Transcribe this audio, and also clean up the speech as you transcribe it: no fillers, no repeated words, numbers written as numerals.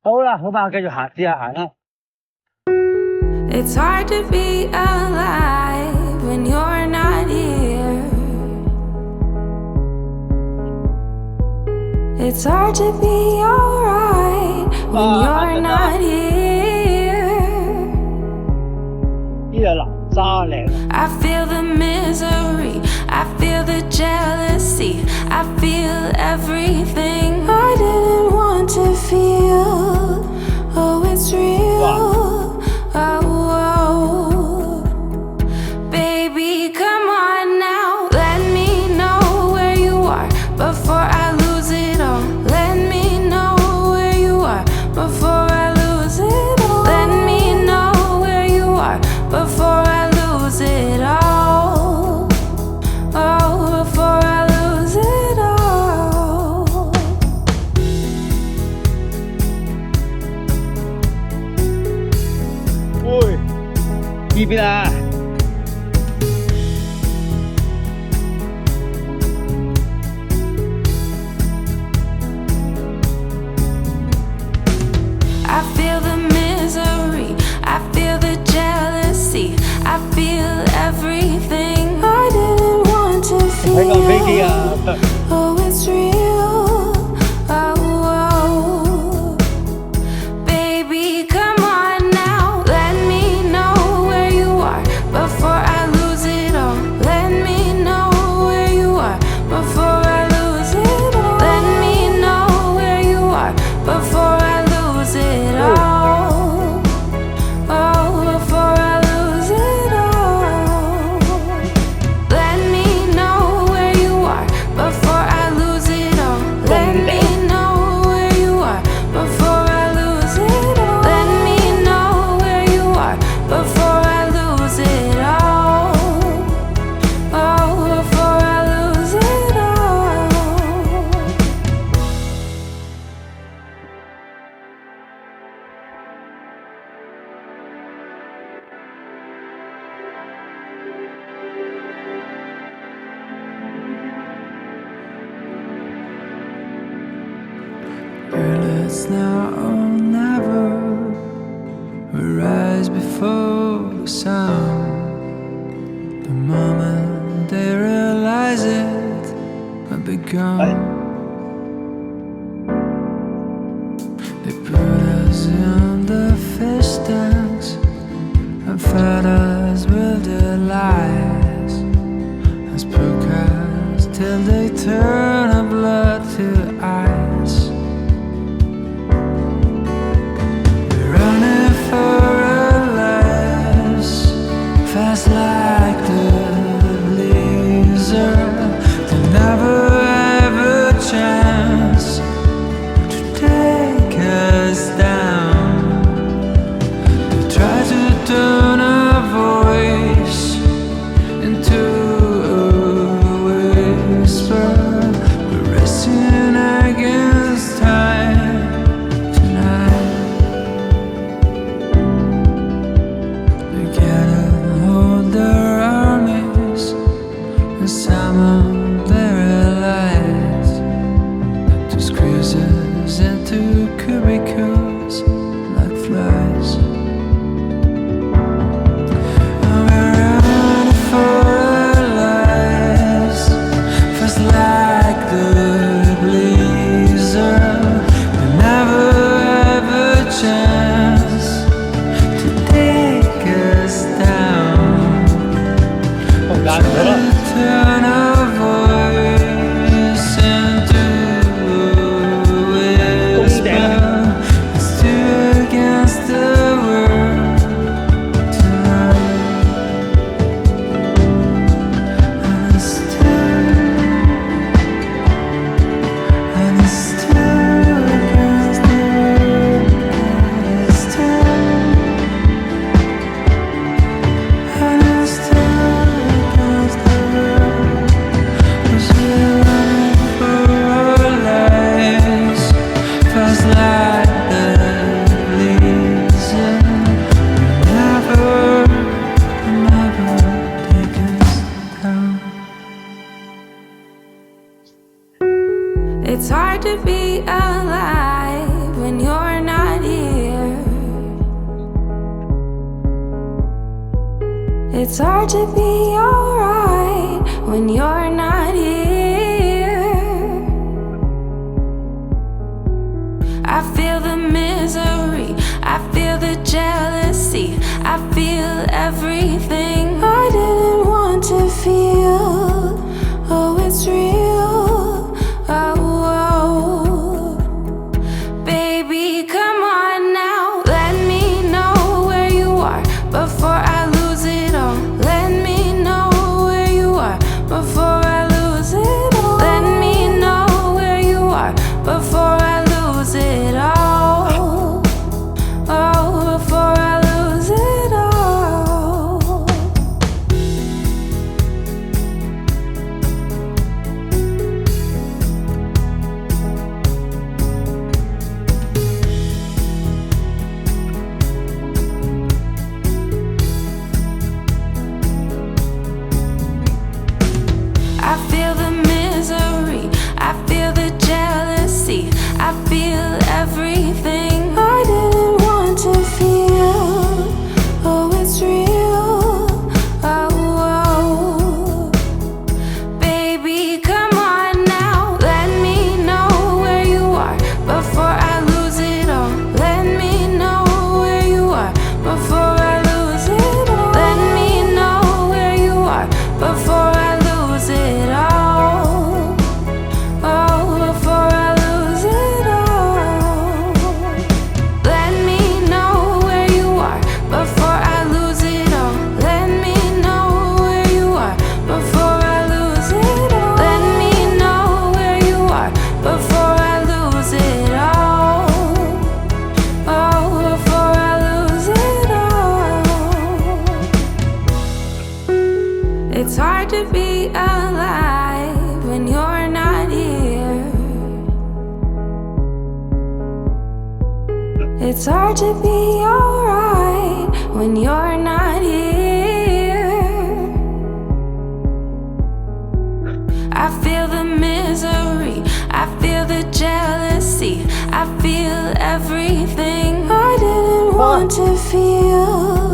好啦，好吧，我繼續行，試下行啦。It's hard to be alive when you're not here. It's hard to be alright when you're not here. 呢度南沙嶺。I feel the misery, I feel the jealousy, I feel everything I didn't want to feel. Oh, it's real. Oh, baby, come on now. Let me know where you are before I lose it all. Let me know where you are before I lose it all. Let me know where you are before I lose it all. Oh, before I lose it all. 喂，呢邊啊？ I feel the misery, I feel the jealousy, I feel everything I didn't want to 睇架飛機 feel. 啊！ Oh, it's real. Oh, baby, come on now. Let me know where you are before I lose it all. Let me know where you are before I lose it all. Let me know where you are before I lose it all. Oh, before I lose it all. Let me know where you are before I lose it all. Let me know where you are before I lose it all. Let me know where you are before I lose it all. Oh, before I lose it all. 'It's now or never. We rise before the sun. The moment they realize it, we'll be gone. They put us in the fish tanks and fed us with their lies. As broadcast till they turn our blood to ice. We're running for our lives, fast like the blizzard. They never have a chance to take us down. They try to turn our voice into a whisper. We're racing against time tonight. They gather all their armies and summon their allies. To squeeze us into cubicles like flies. And we're running for our lives, fast like the blizzard. We never have a chance to take us down. 紅間咗啦。 Turn our voice into a whisper. It's two against the world tonight. And it's two against the world. It's two. And it's two against the world. 'Cause we're running for our lives, fast like the blizzard. Never take us down. It's hard to be alive when you're not It's hard to be alright when you're not here. I feel the misery, I feel the jealousy, I feel everything I didn't want to feel. Oh, it's real. Oh, baby, come on now. Let me know where you are before I lose it all. Let me know where you are before I lose it all. Let me know where you are before I lose it all. Oh, before I lose it all. I feel the misery, I feel the jealousy, I feel everything I didn't want to feel. Oh, it's real. Oh, baby, come on now. Let me know where you are before I lose it all. Let me know where you are before I lose it all. Let me know where you are before I lose it all. Oh, before I lose it all. Let me know where you are before I lose it all. Let me know where you are before I lose it all. Let me know where you are before I lose it all. Oh, before I lose it all. It's hard to be alive when you're not here. It's hard to be alright when you're not here. I feel the misery, I feel the jealousy, I feel everything I didn't want to feel.